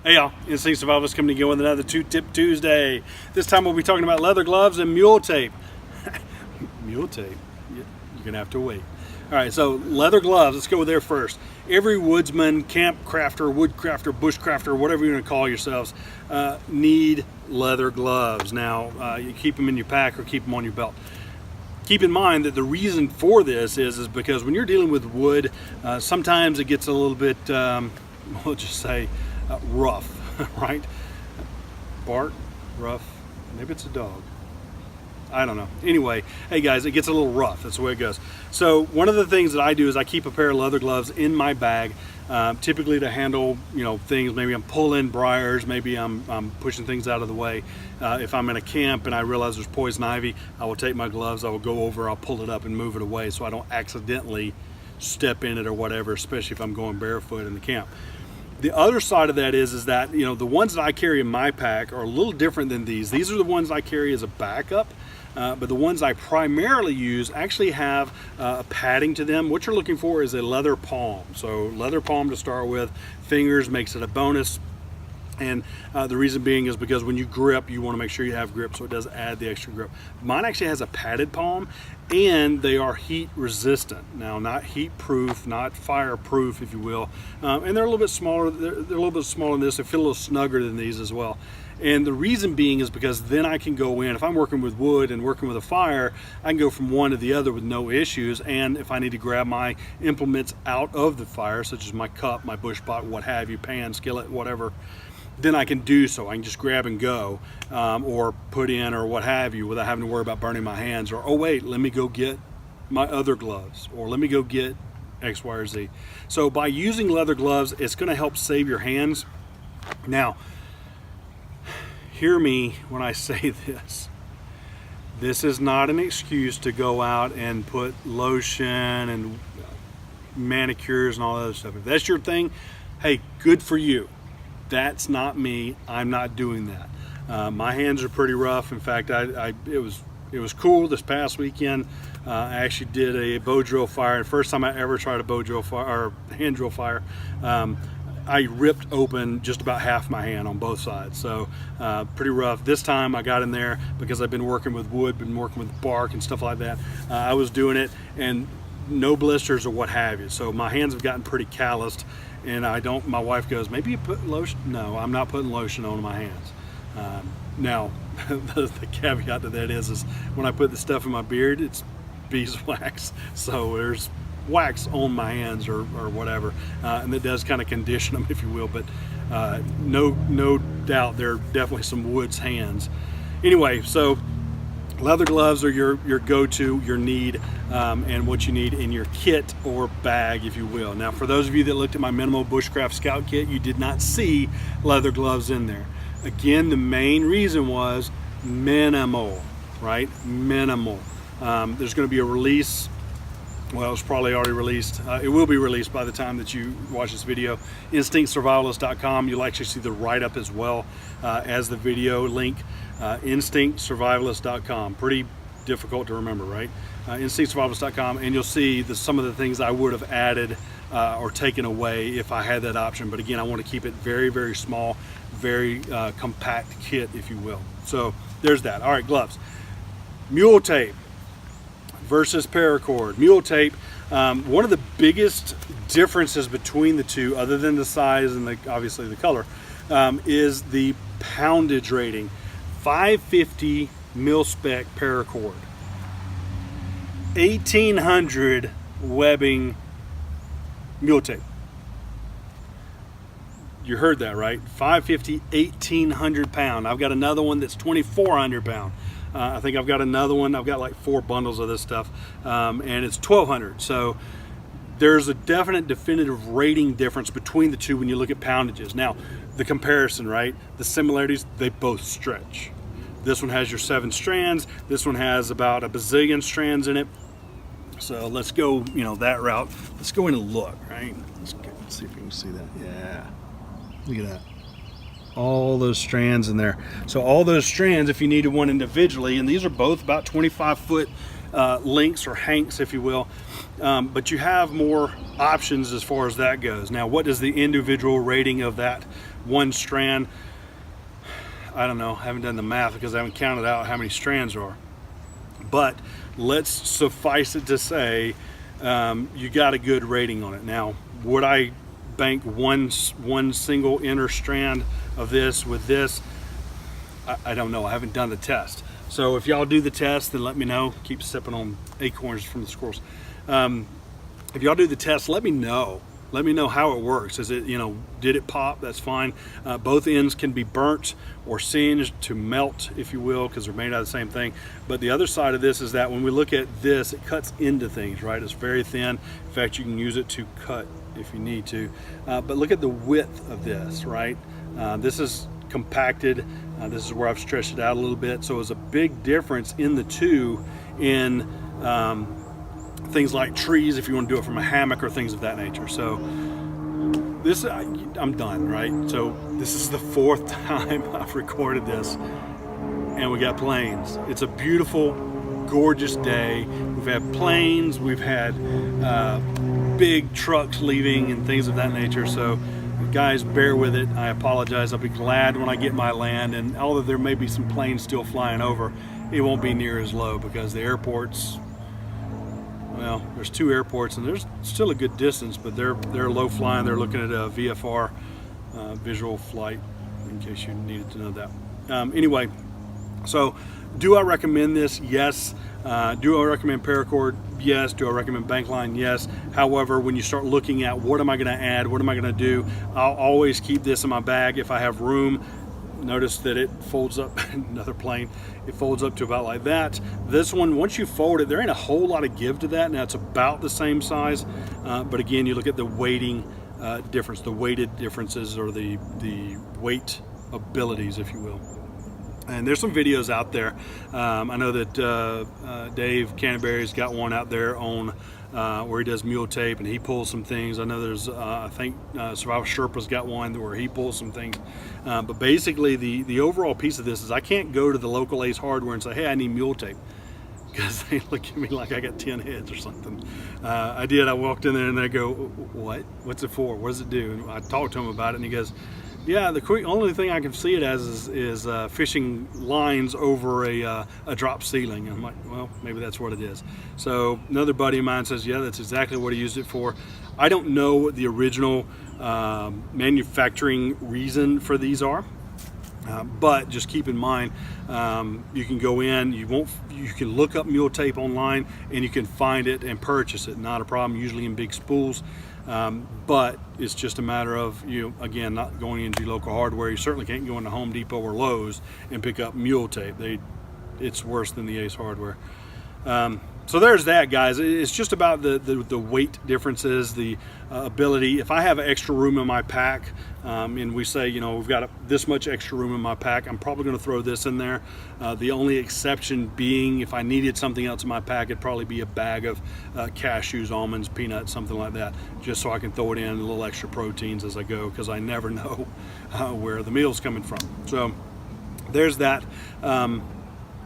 Hey y'all, Instinct Survivalist coming again with another 2-Tip Tuesday. This time we'll be talking about leather gloves and mule tape. Mule tape? You're gonna have to wait. All right, so leather gloves, let's go there first. Every woodsman, camp crafter, wood crafter, bush crafter, whatever you're gonna call yourselves, need leather gloves. Now, you keep them in your pack or keep them on your belt. Keep in mind that the reason for this is because when you're dealing with wood, sometimes it gets a little bit, we'll just say, rough, right? Bark, rough, maybe it's a dog. I don't know. Anyway, hey guys, it gets a little rough. That's the way it goes. So one of the things that I do is I keep a pair of leather gloves in my bag, typically to handle, things. Maybe I'm pulling briars, maybe I'm pushing things out of the way. If I'm in a camp and I realize there's poison ivy, I will take my gloves, I will go over, I'll pull it up and move it away so I don't accidentally step in it or whatever, especially if I'm going barefoot in the camp. The other side of that is that, the ones that I carry in my pack are a little different than these. These are the ones I carry as a backup, but the ones I primarily use actually have a padding to them. What you're looking for is a leather palm. So leather palm to start with, fingers makes it a bonus. And the reason being is because when you grip, you want to make sure you have grip, so it does add the extra grip. Mine actually has a padded palm, and they are heat resistant. Now, not heat proof, not fireproof, if you will. And they're a little bit smaller. They're a little bit smaller than this. They feel a little snugger than these as well. And the reason being is because then I can go in, if I'm working with wood and working with a fire, I can go from one to the other with no issues. And if I need to grab my implements out of the fire, such as my cup, my bush pot, what have you, pan, skillet, whatever, then I can do so. I can just grab and go, or put in or what have you, without having to worry about burning my hands, or, oh wait, let me go get my other gloves, or let me go get X, Y, or Z. So by using leather gloves, it's gonna help save your hands. Now, hear me when I say this. This is not an excuse to go out and put lotion and manicures and all that other stuff. If that's your thing, hey, good for you. That's not me. I'm not doing that. My hands are pretty rough. In fact, it was cool this past weekend. I actually did a bow drill fire. The first time I ever tried a bow drill fire or hand drill fire. I ripped open just about half my hand on both sides. So pretty rough. This time I got in there because I've been working with wood, been working with bark and stuff like that. I was doing it and no blisters or what have you. So my hands have gotten pretty calloused. And my wife goes, maybe you put lotion? No, I'm not putting lotion on my hands. Now, the caveat to that is when I put the stuff in my beard, it's beeswax. So there's wax on my hands or whatever. And it does kind of condition them, if you will. But no doubt there are definitely some wood's hands. Anyway, so leather gloves are your go-to, your need, and what you need in your kit or bag, if you will. Now, for those of you that looked at my minimal bushcraft scout kit, you did not see leather gloves in there. Again, the main reason was minimal, right? Minimal. There's going to be a release. Well, it's probably already released. It will be released by the time that you watch this video. InstinctSurvivalist.com. You'll actually see the write-up as well as the video link. InstinctSurvivalist.com. Pretty difficult to remember, right? InstinctSurvivalist.com, and you'll see some of the things I would have added or taken away if I had that option. But again, I want to keep it very, very small, very compact kit, if you will. So there's that. All right, gloves. Mule tape versus paracord. Mule tape, one of the biggest differences between the two, other than the size and obviously the color, is the poundage rating. 550 mil-spec paracord, 1800 webbing mule tape. You heard that right? 550, 1800 pound. I've got another one that's 2400 pound. I think I've got another one. I've got like 4 bundles of this stuff, and it's 1200. So there's a definite definitive rating difference between the two when you look at poundages. Now, the comparison, right? The similarities, they both stretch. This one has your 7 strands. This one has about a bazillion strands in it. So let's go, that route. Let's go in and look, right? Let's see if we can see that. Yeah, look at that. All those strands in there. So all those strands, if you needed one individually, and these are both about 25-foot links or hanks, if you will, but you have more options as far as that goes. Now, what does the individual rating of that one strand. I don't know, I haven't done the math because I haven't counted out how many strands there are. But let's suffice it to say, you got a good rating on it. Now, would I bank one single inner strand of this with this? I don't know. I haven't done the test. So if y'all do the test, then let me know. Keep sipping on acorns from the squirrels. If y'all do the test, let me know. Let me know how it works. Is it, did it pop? That's fine. Both ends can be burnt or singed to melt, if you will, because they're made out of the same thing. But the other side of this is that when we look at this, it cuts into things, right? It's very thin. In fact, you can use it to cut if you need to. But look at the width of this, right? This is compacted. This is where I've stretched it out a little bit. So it's a big difference in the two in things like trees, if you want to do it from a hammock or things of that nature. So this, I'm done, right? So this is the 4th time I've recorded this, and we got planes. It's a beautiful, gorgeous day. We've had planes, we've had big trucks leaving and things of that nature. So guys, bear with it. I apologize. I'll be glad when I get my land, and although there may be some planes still flying over, it won't be near as low because the airports, well, there's 2 airports and there's still a good distance, but they're low flying. They're looking at a VFR, visual flight, in case you needed to know that. Anyway, so do I recommend this? Yes. Do I recommend paracord? Yes. Do I recommend bankline? Yes. However, when you start looking at what am I going to add, what am I going to do, I'll always keep this in my bag if I have room. Notice that it folds up, another plane, it folds up to about like that. This one, once you fold it, there ain't a whole lot of give to that. Now it's about the same size, but again, you look at the weighting difference, the weighted differences, or the weight abilities, if you will. And there's some videos out there. I know that Dave Canterbury's got one out there on where he does mule tape and he pulls some things. I know there's, I think Survival Sherpa's got one where he pulls some things. But basically the overall piece of this is I can't go to the local Ace Hardware and say, hey, I need mule tape, because they look at me like I got 10 heads or something. I did. I walked in there and they go, what? What's it for? What does it do? And I talked to him about it and he goes, yeah, the only thing I can see it as is fishing lines over a drop ceiling. And I'm like, well, maybe that's what it is. So another buddy of mine says, yeah, that's exactly what he used it for. I don't know what the original manufacturing reason for these are. But just keep in mind, you can go in, you can look up mule tape online and you can find it and purchase it. Not a problem, usually in big spools. But it's just a matter of, again, not going into local hardware. You certainly can't go into Home Depot or Lowe's and pick up mule tape. It's worse than the Ace Hardware. So there's that, guys. It's just about the weight differences, the ability. If I have extra room in my pack, and we say, we've got this much extra room in my pack, I'm probably going to throw this in there. The only exception being if I needed something else in my pack, it'd probably be a bag of cashews, almonds, peanuts, something like that, just so I can throw it in a little extra proteins as I go, because I never know where the meal's coming from. So there's that.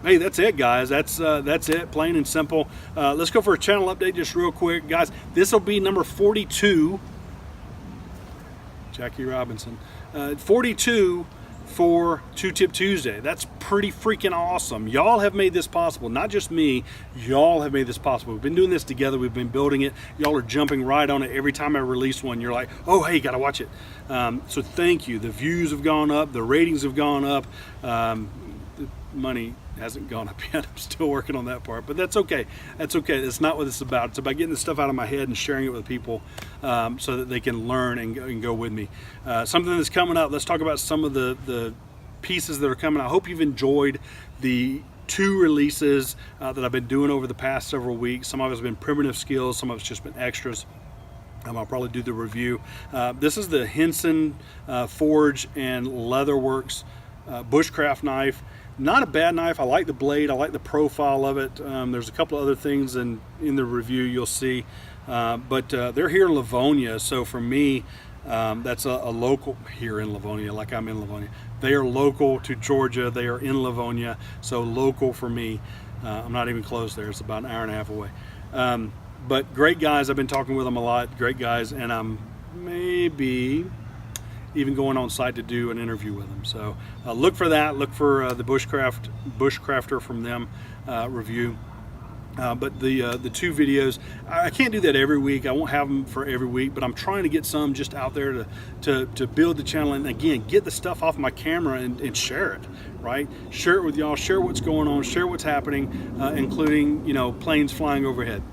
Hey, that's it, guys. That's it, plain and simple. Let's go for a channel update just real quick, guys. This will be number 42. Jackie Robinson, 42 for Two Tip Tuesday. That's pretty freaking awesome. Y'all have made this possible. Not just me. Y'all have made this possible. We've been doing this together. We've been building it. Y'all are jumping right on it. Every time I release one, you're like, oh, hey, gotta watch it. So thank you. The views have gone up. The ratings have gone up. The money hasn't gone up yet. I'm still working on that part, but that's okay. That's okay. That's not what it's about. It's about getting the stuff out of my head and sharing it with people, so that they can learn and go with me. Something that's coming up. Let's talk about some of the pieces that are coming out. I hope you've enjoyed the 2 releases that I've been doing over the past several weeks. Some of it's been primitive skills. Some of it's just been extras. I'll probably do the review. This is the Henson Forge and Leatherworks bushcraft knife. Not a bad knife. I like the blade. I like the profile of it. There's a couple other things in the review you'll see. But they're here in Livonia. So for me, that's a local here in Livonia, like I'm in Livonia. They are local to Georgia. They are in Livonia. So local for me. I'm not even close there. It's about an hour and a half away. But great guys. I've been talking with them a lot. Great guys. And I'm maybe even going on site to do an interview with them. So look for that. Look for the Bushcrafter from them review. But the 2 videos, I can't do that every week. I won't have them for every week, but I'm trying to get some just out there to build the channel, and again, get the stuff off my camera and share it, right? Share it with y'all, share what's going on, share what's happening, including, you know, planes flying overhead.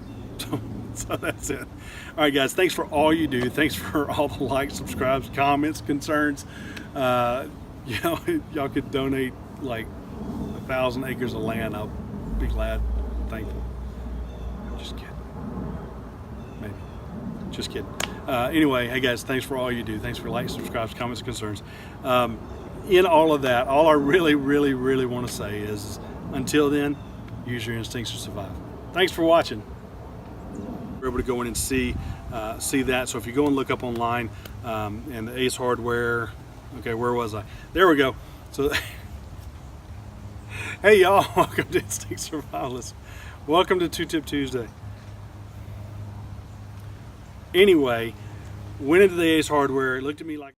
So that's it. All right, guys, thanks for all you do. Thanks for all the likes, subscribes, comments, concerns. You know, y'all could donate like 1,000 acres of land. I'll be glad, thankful. Just kidding. Maybe. Just kidding. Anyway, hey guys, thanks for all you do. Thanks for likes, subscribes, comments, concerns. In all of that, all I really want to say is, until then, use your instincts to survive. Thanks for watching. We're able to go in and see that. So if you go and look up online, and the Ace Hardware, okay, where was I? There we go. So, hey y'all, welcome to Instinct Survivalist. Welcome to 2-Tip Tuesday. Anyway, went into the Ace Hardware, looked at me like